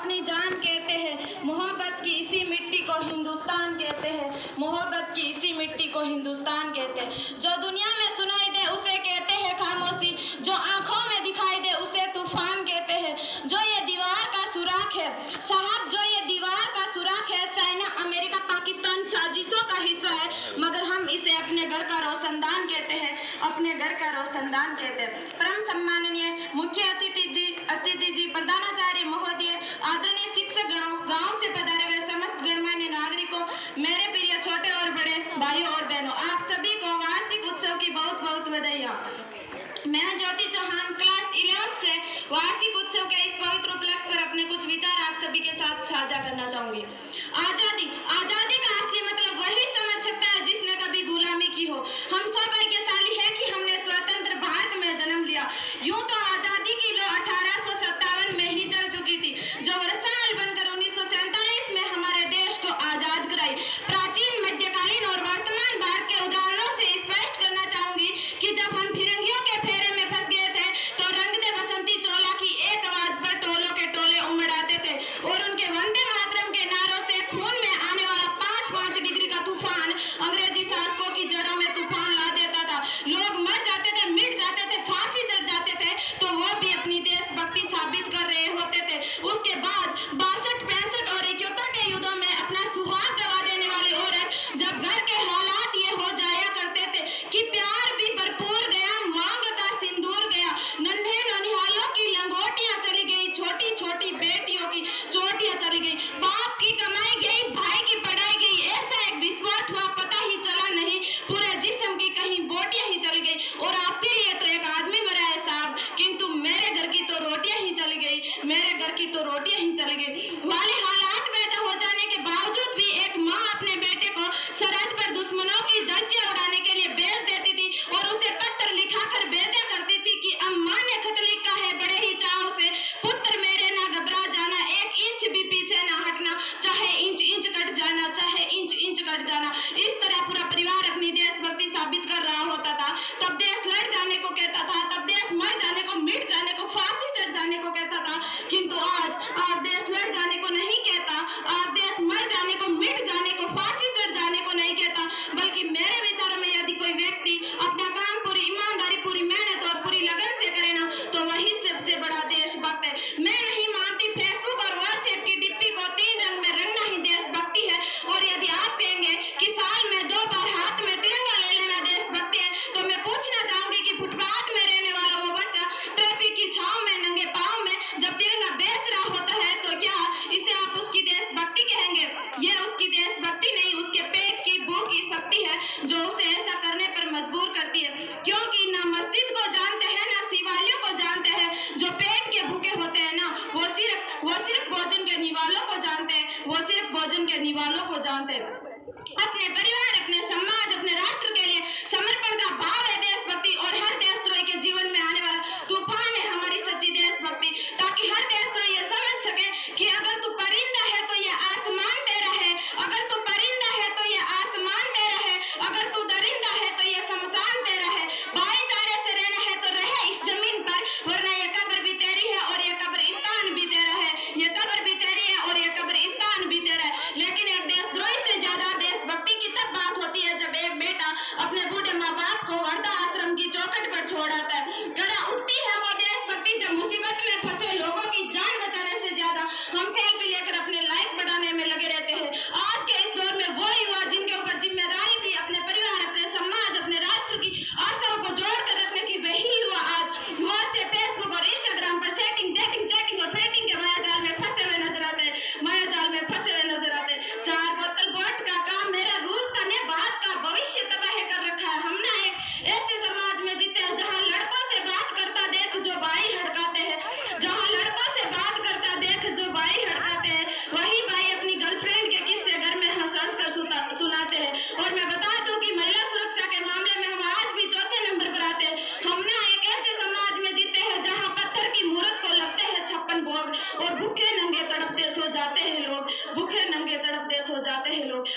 अपनी जान कहते हैं। मोहब्बत की इसी मिट्टी को हिंदुस्तान कहते हैं। मोहब्बत की इसी मिट्टी को हिंदुस्तान कहते हैं। जो दुनिया में सुनाई दे उसे कहते हैं खामोशी, जो आंखों में दिखाई दे उसे तूफान कहते हैं। जो ये दीवार का सुराख है साहब, जो ये दीवार का सुराख है, चाइना अमेरिका पाकिस्तान साजिशों का हिस्सा है, मगर हम इसे अपने घर का रोशनदान कहते हैं। अपने घर का रोशनदान कहते हैं। परम सम्माननीय मुख्य अतिथि जी, प्रधानाचार्य महोदय, आदरणीय शिक्षक गणों, गांव से पधारे हुए समस्त गणमान्य नागरिकों, मेरे प्रिय छोटे और बड़े भाइयों और बहनों, आप सभी को वार्षिक उत्सव की बहुत बहुत बधाइयाँ। मैं ज्योति चौहान क्लास 11 से वार्षिक उत्सव के इस पवित्र उपलक्ष्य पर अपने कुछ विचार आप सभी के साथ साझा करना चाहूंगी। आजादी का असली मतलब वही समझ सकता है जिसने कभी गुलामी की हो। हम सौभाग्यशाली है कि हमने स्वतंत्र भारत में जन्म लिया। यूं तो आजादी की लौ 1857 में ही जल चुकी थी, जो रसाल बनकर 1947 में हमारे देश को आजाद कराई। प्राचीन, मध्यकालीन और वर्तमान भारत के उदाहरणों से स्पष्ट करना चाहूंगी कि जब हम फिरंगियों के फेरे में फंस गए थे तो रंग दे बसंती चोला की एक आवाज पर टोलों के टोले उमड़ आते थे और उनके वंदे मातरम के नारों से खून में आने वाला 5-5 डिग्री का तूफान अंग्रेजी शासकों की जड़ों में तूफान ला देता था। लोग मर जाते थे, मिट जाते थे, फांसी चढ़ जाते थे, तो वो भी अपनी देशभक्ति साबित कर रहे होते थे। उसके बाद 62, 65 और 71 के युद्धों में अपना सुहाग गवा देने वाली औरत, जब घर के हालात ये हो जाया करते थे कि प्यार भी भरपूर गया, मांग का सिंदूर गया, नन्हे ननिहालों की लंगोटियां चली गई, छोटी छोटी बेटियों की चोटियां चली गई, बाप की कमाई गई, भाई की पढ़ाई गई, ऐसा एक विस्फोट हुआ पता ही चला नहीं, पूरे जिस्म की कहीं बोटियां ही चली गई। और आपके लिए तो एक आदमी मरा है साहब, किंतु मेरे घर की तो रोटियां ही चली गई, मेरे घर की तो रोटियां ही चली गई। वाले हालात पैदा हो जाने के बावजूद भी एक माँ अपने बेटे को सरहद पर दुश्मनों की धज्जियां उड़ाने के लिए भेज देती थी और उसे पत्र लिखाकर भेजा करती थी कि अम्मा ने खत लिखा है बड़े ही चाव से, पुत्र मेरे ना घबरा जाना, 1 इंच भी पीछे ना हटना, चाहे इंच इंच कट जाना, चाहे इंच इंच कट जाना। इस तरह पूरा परिवार अपनी देशभक्ति साबित कर रहा होता था। तब देश लड़ जाने को कहता था, तब देश मर जाने को, मिट जाने को, फांसी चढ़ जाने को कहता था, किंतु आज देश लड़ जाने को नहीं कहता, आज देश मर जाने को, मिट जाने को, फांसी चढ़ जाने को नहीं कहता, बल्कि मेरे विचारों में यदि कोई व्यक्ति अपना काम पूरी ईमानदारी, पूरी मेहनत और पूरी लगन से करे ना, तो वही सबसे बड़ा देशभक्त है। मैं नहीं मानती फेसबुक और व्हाट्सएप की डिप्पी को 3 रंग में रंगना ही देशभक्ति है। और यदि आप कहेंगे कि साल में 2 बार हाथ में तिरंगा ले लेना देशभक्ति है, तो मैं पूछना चाहूंगी कि फुटपाथ में रहने वाला वो बच्चा ट्रैफिक की छांव में नंगे पांव में जब तिरंगा बेच रहा होता है, तो क्या इसे आप उसकी देशभक्ति कहेंगे? यह उसकी देशभक्ति नहीं, उसके पेट की भूख की शक्ति है जो उसे ऐसा करने पर मजबूर करती है। क्योंकि ना मस्जिद को जानते हैं, ना शिवालयों को जानते हैं। जो पेट के भूखे होते हैं ना, वो सिर्फ भोजन के निवालों को जानते हैं, वो सिर्फ भोजन के निवालों को जानते हैं। अपने परिवार, अपने समाज, अपने राष्ट्र के लिए समर्पण का भाव है देशभक्ति, और हर देशद्रोही के जीवन में आने वाला तूफान है हमारी सच्ची देशभक्ति, ताकि हर देशद्रोही ये समझ सके कि अगर तू परिंदा है तो ये आसमान तेरा है, अगर तू परिंदा है तो ये आसमान तेरा है, अगर तू दरिंदा है तो ये शमशान तेरा है। भाईचारे से रहना है तो रहे इस जमीन पर, वरना ये कब्र भी तेरी है और ये कब्रिस्तान भी तेरा है, ये कब्र भी तेरी है और ये कब्रिस्तान भी तेरा है। लेकिन एक देशद्रोही से ज्यादा देशभक्ति की तब बात होती है जब एक बेटा अपने बूढ़े माँ बाप को वृद्धा आश्रम की चौखट पर छोड़ आता है। कड़ा उठती है वो देशभक्ति जब मुसीबत में फंसे लोगों की जान बचाने से ज्यादा हम सेल्फी लेकर अपने लाइक बढ़ाने में लगे रहते हैं। आज के इस दौर में वो युवा जिनके ऊपर जिम्मेदारी थी अपने परिवार, अपने समाज, अपने राष्ट्र की आशाओं को जोड़ कर रखने की, वही युवा आज व्हाट्सएप, फेसबुक और इंस्टाग्राम पर सेटिंग, डेटिंग, चैटिंग और फेटिंग के मायाजाल में फंसे हुए नजर आते हैं, मायाजाल में फंसे हुए नजर आते हैं। 4 बोतल वोट का काम मेरा, रूस का ने बात का भविष्य तबाह कर रखा है। हम ना एक ऐसे समाज में जीते हैं जहाँ लड़कों से बात करता देख जो भाई हड़काते हैं, जहाँ लड़कों से बात करता देख जो भाई हड़काते हैं, वही भाई अपनी गर्लफ्रेंड के किस्से घर में हंस हंस कर सुनाते हैं। और मैं बता दूं कि महिला सुरक्षा के मामले में हम आज भी 4थे नंबर पर आते हैं। हम ना एक ऐसे समाज में जीते हैं जहाँ पत्थर की मूर्त को लगते हैं 56 भोग और भूखे नंगे तड़पते सो जाते हैं लोग, भूखे नंगे तड़पते सो जाते हैं लोग।